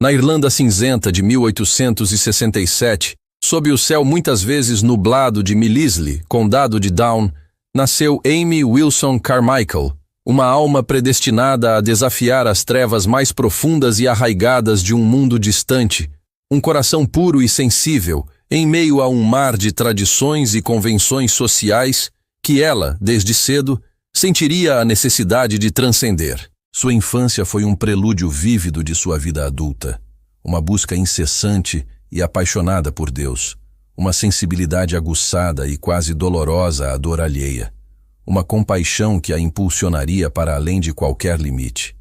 Na Irlanda cinzenta de 1867, sob o céu muitas vezes nublado de Millislee, condado de Down, nasceu Amy Wilson Carmichael, uma alma predestinada a desafiar as trevas mais profundas e arraigadas de um mundo distante, um coração puro e sensível, em meio a um mar de tradições e convenções sociais que ela, desde cedo, sentiria a necessidade de transcender. Sua infância foi um prelúdio vívido de sua vida adulta, uma busca incessante e apaixonada por Deus, uma sensibilidade aguçada e quase dolorosa à dor alheia, uma compaixão que a impulsionaria para além de qualquer limite.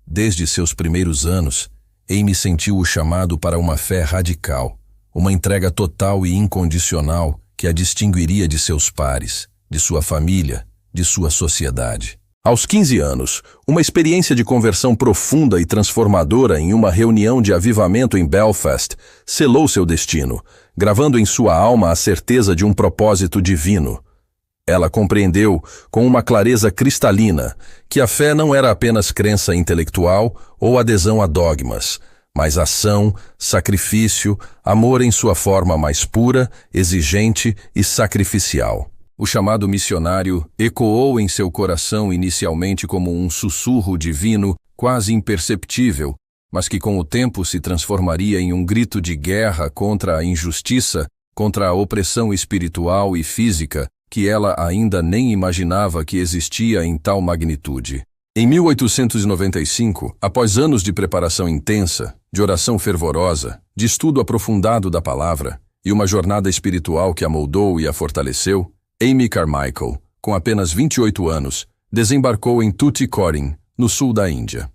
Desde seus primeiros anos, Amy sentiu o chamado para uma fé radical, uma entrega total e incondicional que a distinguiria de seus pares, de sua família, de sua sociedade. Aos 15 anos, uma experiência de conversão profunda e transformadora em uma reunião de avivamento em Belfast selou seu destino, gravando em sua alma a certeza de um propósito divino. Ela compreendeu, com uma clareza cristalina, que a fé não era apenas crença intelectual ou adesão a dogmas, mas ação, sacrifício, amor em sua forma mais pura, exigente e sacrificial. O chamado missionário ecoou em seu coração inicialmente como um sussurro divino, quase imperceptível, mas que com o tempo se transformaria em um grito de guerra contra a injustiça, contra a opressão espiritual e física, que ela ainda nem imaginava que existia em tal magnitude. Em 1895, após anos de preparação intensa, de oração fervorosa, de estudo aprofundado da palavra e uma jornada espiritual que a moldou e a fortaleceu, Amy Carmichael, com apenas 28 anos, desembarcou em Tuticorin, no sul da Índia.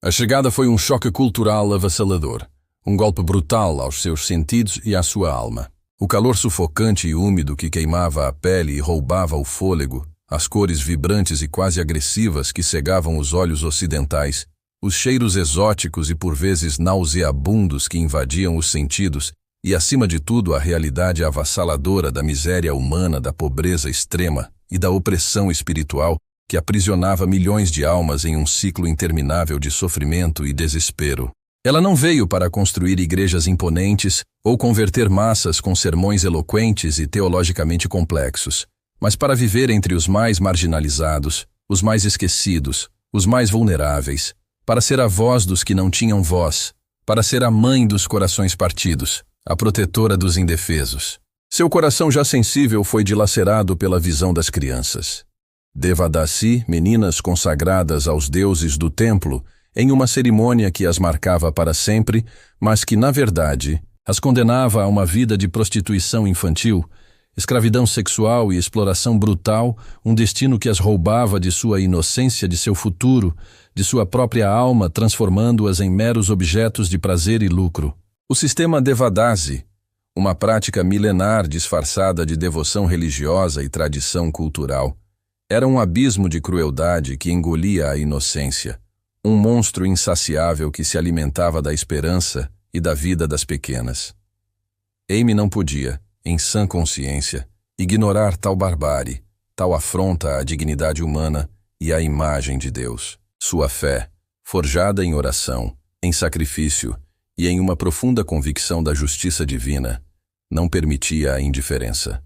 A chegada foi um choque cultural avassalador, um golpe brutal aos seus sentidos e à sua alma. O calor sufocante e úmido que queimava a pele e roubava o fôlego, as cores vibrantes e quase agressivas que cegavam os olhos ocidentais, os cheiros exóticos e por vezes nauseabundos que invadiam os sentidos, e, acima de tudo, a realidade avassaladora da miséria humana, da pobreza extrema e da opressão espiritual que aprisionava milhões de almas em um ciclo interminável de sofrimento e desespero. Ela não veio para construir igrejas imponentes ou converter massas com sermões eloquentes e teologicamente complexos, mas para viver entre os mais marginalizados, os mais esquecidos, os mais vulneráveis, para ser a voz dos que não tinham voz, para ser a mãe dos corações partidos, a protetora dos indefesos. Seu coração já sensível foi dilacerado pela visão das crianças. Devadasi, meninas consagradas aos deuses do templo, em uma cerimônia que as marcava para sempre, mas que, na verdade, as condenava a uma vida de prostituição infantil, escravidão sexual e exploração brutal, um destino que as roubava de sua inocência, de seu futuro, de sua própria alma, transformando-as em meros objetos de prazer e lucro. O sistema Devadasi, uma prática milenar disfarçada de devoção religiosa e tradição cultural, era um abismo de crueldade que engolia a inocência, um monstro insaciável que se alimentava da esperança e da vida das pequenas. Amy não podia, em sã consciência, ignorar tal barbárie, tal afronta à dignidade humana e à imagem de Deus. Sua fé, forjada em oração, em sacrifício e em uma profunda convicção da justiça divina, não permitia a indiferença.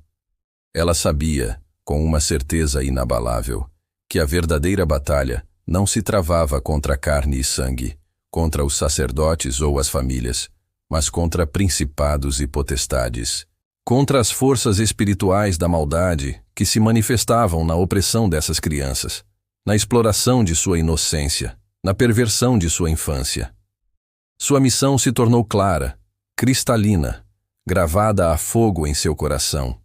Ela sabia, com uma certeza inabalável, que a verdadeira batalha não se travava contra carne e sangue, contra os sacerdotes ou as famílias, mas contra principados e potestades, contra as forças espirituais da maldade que se manifestavam na opressão dessas crianças, na exploração de sua inocência, na perversão de sua infância. Sua missão se tornou clara, cristalina, gravada a fogo em seu coração.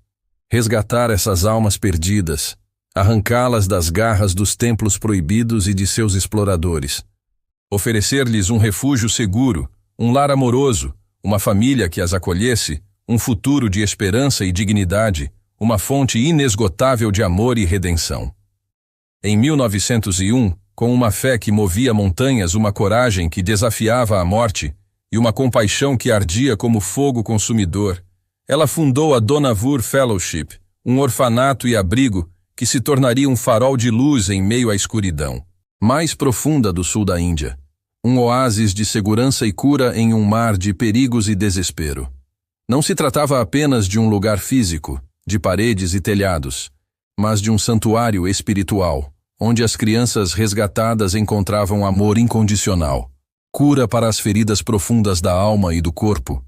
Resgatar essas almas perdidas, arrancá-las das garras dos templos proibidos e de seus exploradores. Oferecer-lhes um refúgio seguro, um lar amoroso, uma família que as acolhesse, um futuro de esperança e dignidade, uma fonte inesgotável de amor e redenção. Em 1901, com uma fé que movia montanhas, uma coragem que desafiava a morte e uma compaixão que ardia como fogo consumidor, ela fundou a Donavur Fellowship, um orfanato e abrigo que se tornaria um farol de luz em meio à escuridão mais profunda do sul da Índia, um oásis de segurança e cura em um mar de perigos e desespero. Não se tratava apenas de um lugar físico, de paredes e telhados, mas de um santuário espiritual, onde as crianças resgatadas encontravam amor incondicional, cura para as feridas profundas da alma e do corpo,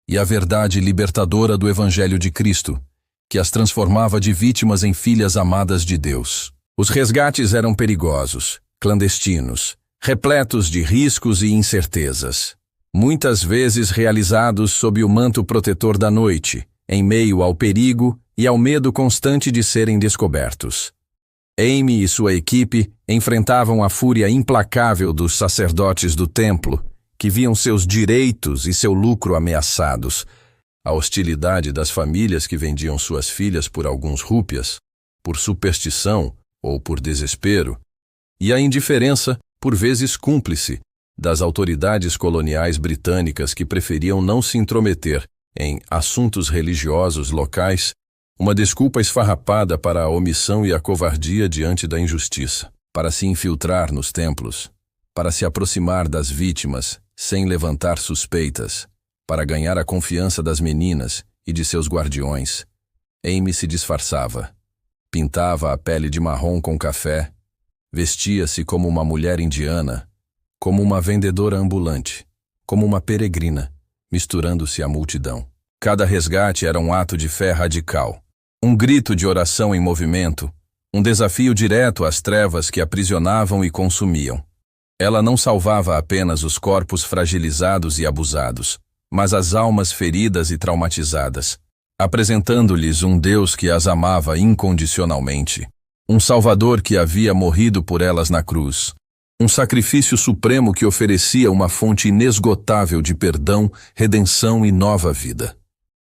e a verdade libertadora do Evangelho de Cristo, que as transformava de vítimas em filhas amadas de Deus. Os resgates eram perigosos, clandestinos, repletos de riscos e incertezas, muitas vezes realizados sob o manto protetor da noite, em meio ao perigo e ao medo constante de serem descobertos. Amy e sua equipe enfrentavam a fúria implacável dos sacerdotes do templo, que viam seus direitos e seu lucro ameaçados, a hostilidade das famílias que vendiam suas filhas por alguns rúpias, por superstição ou por desespero, e a indiferença, por vezes cúmplice, das autoridades coloniais britânicas que preferiam não se intrometer em assuntos religiosos locais, uma desculpa esfarrapada para a omissão e a covardia diante da injustiça, para se infiltrar nos templos, para se aproximar das vítimas sem levantar suspeitas, para ganhar a confiança das meninas e de seus guardiões. Amy se disfarçava, pintava a pele de marrom com café, vestia-se como uma mulher indiana, como uma vendedora ambulante, como uma peregrina, misturando-se à multidão. Cada resgate era um ato de fé radical, um grito de oração em movimento, um desafio direto às trevas que aprisionavam e consumiam. Ela não salvava apenas os corpos fragilizados e abusados, mas as almas feridas e traumatizadas, apresentando-lhes um Deus que as amava incondicionalmente, um Salvador que havia morrido por elas na cruz, um sacrifício supremo que oferecia uma fonte inesgotável de perdão, redenção e nova vida.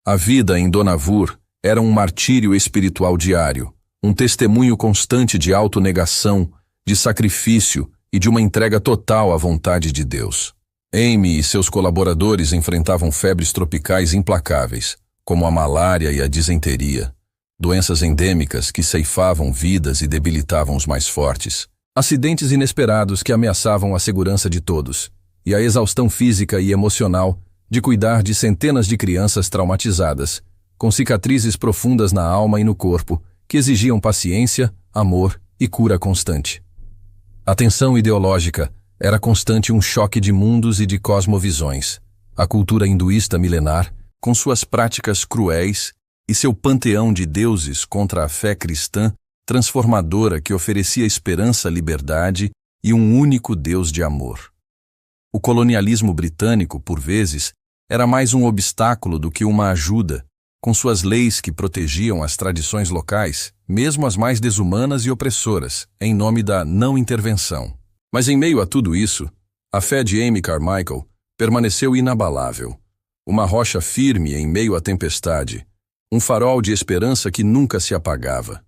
A vida em Donavur era um martírio espiritual diário, um testemunho constante de autonegação, de sacrifício e de uma entrega total à vontade de Deus. Amy e seus colaboradores enfrentavam febres tropicais implacáveis, como a malária e a disenteria, doenças endêmicas que ceifavam vidas e debilitavam os mais fortes, acidentes inesperados que ameaçavam a segurança de todos, e a exaustão física e emocional de cuidar de centenas de crianças traumatizadas, com cicatrizes profundas na alma e no corpo, que exigiam paciência, amor e cura constante. A tensão ideológica era constante, um choque de mundos e de cosmovisões. A cultura hinduísta milenar, com suas práticas cruéis e seu panteão de deuses contra a fé cristã transformadora que oferecia esperança, liberdade e um único Deus de amor. O colonialismo britânico, por vezes, era mais um obstáculo do que uma ajuda, com suas leis que protegiam as tradições locais, mesmo as mais desumanas e opressoras, em nome da não intervenção. Mas em meio a tudo isso, a fé de Amy Carmichael permaneceu inabalável, uma rocha firme em meio à tempestade, um farol de esperança que nunca se apagava.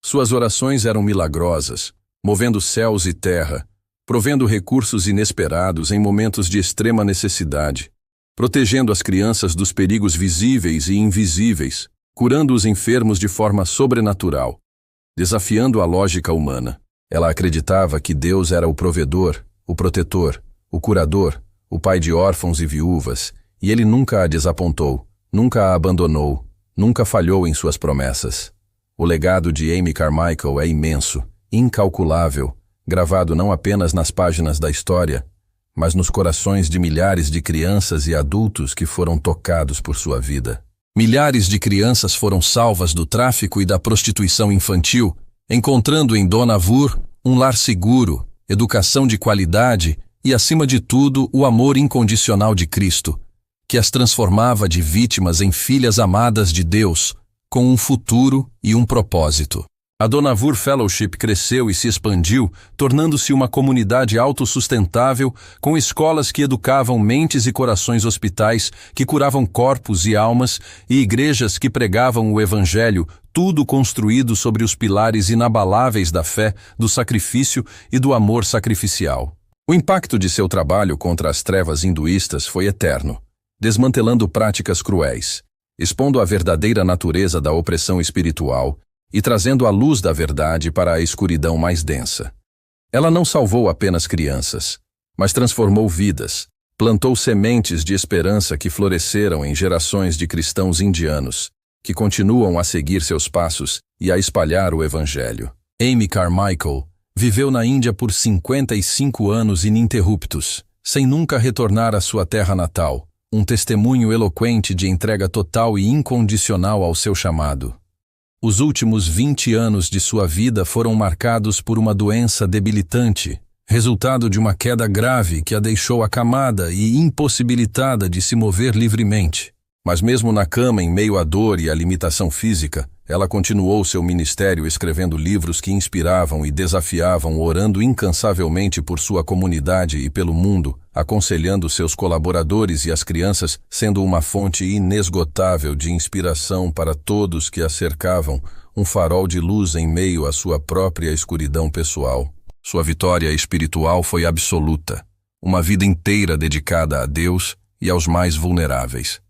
Suas orações eram milagrosas, movendo céus e terra, provendo recursos inesperados em momentos de extrema necessidade, protegendo as crianças dos perigos visíveis e invisíveis, curando os enfermos de forma sobrenatural, desafiando a lógica humana. Ela acreditava que Deus era o provedor, o protetor, o curador, o pai de órfãos e viúvas, e ele nunca a desapontou, nunca a abandonou, nunca falhou em suas promessas. O legado de Amy Carmichael é imenso, incalculável, gravado não apenas nas páginas da história, mas nos corações de milhares de crianças e adultos que foram tocados por sua vida. Milhares de crianças foram salvas do tráfico e da prostituição infantil, encontrando em Donavur um lar seguro, educação de qualidade e, acima de tudo, o amor incondicional de Cristo, que as transformava de vítimas em filhas amadas de Deus, com um futuro e um propósito. A Donavur Fellowship cresceu e se expandiu, tornando-se uma comunidade autossustentável, com escolas que educavam mentes e corações, hospitais que curavam corpos e almas, e igrejas que pregavam o Evangelho, tudo construído sobre os pilares inabaláveis da fé, do sacrifício e do amor sacrificial. O impacto de seu trabalho contra as trevas hinduístas foi eterno, desmantelando práticas cruéis, expondo a verdadeira natureza da opressão espiritual e trazendo a luz da verdade para a escuridão mais densa. Ela não salvou apenas crianças, mas transformou vidas, plantou sementes de esperança que floresceram em gerações de cristãos indianos, que continuam a seguir seus passos e a espalhar o Evangelho. Amy Carmichael viveu na Índia por 55 anos ininterruptos, sem nunca retornar à sua terra natal, um testemunho eloquente de entrega total e incondicional ao seu chamado. Os últimos 20 anos de sua vida foram marcados por uma doença debilitante, resultado de uma queda grave que a deixou acamada e impossibilitada de se mover livremente. Mas mesmo na cama, em meio à dor e à limitação física, ela continuou seu ministério escrevendo livros que inspiravam e desafiavam, orando incansavelmente por sua comunidade e pelo mundo, aconselhando seus colaboradores e as crianças, sendo uma fonte inesgotável de inspiração para todos que a cercavam, um farol de luz em meio à sua própria escuridão pessoal. Sua vitória espiritual foi absoluta, uma vida inteira dedicada a Deus e aos mais vulneráveis.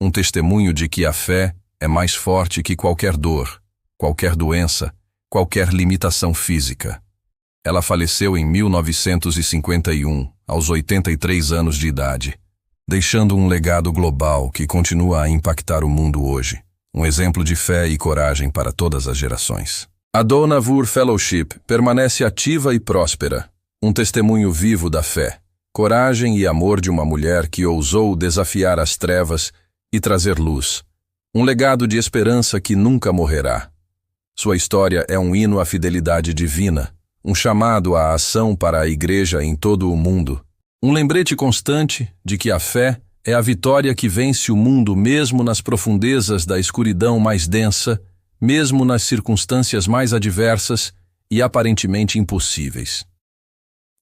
Um testemunho de que a fé é mais forte que qualquer dor, qualquer doença, qualquer limitação física. Ela faleceu em 1951, aos 83 anos de idade, deixando um legado global que continua a impactar o mundo hoje, um exemplo de fé e coragem para todas as gerações. A Dohnavur Fellowship permanece ativa e próspera, um testemunho vivo da fé, coragem e amor de uma mulher que ousou desafiar as trevas e trazer luz, um legado de esperança que nunca morrerá. Sua história é um hino à fidelidade divina, um chamado à ação para a Igreja em todo o mundo, um lembrete constante de que a fé é a vitória que vence o mundo mesmo nas profundezas da escuridão mais densa, mesmo nas circunstâncias mais adversas e aparentemente impossíveis.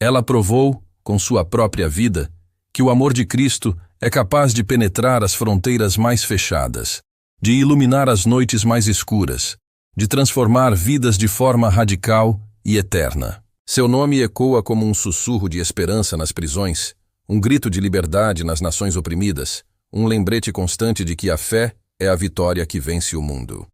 Ela provou, com sua própria vida, que o amor de Cristo é capaz de penetrar as fronteiras mais fechadas, de iluminar as noites mais escuras, de transformar vidas de forma radical e eterna. Seu nome ecoa como um sussurro de esperança nas prisões, um grito de liberdade nas nações oprimidas, um lembrete constante de que a fé é a vitória que vence o mundo.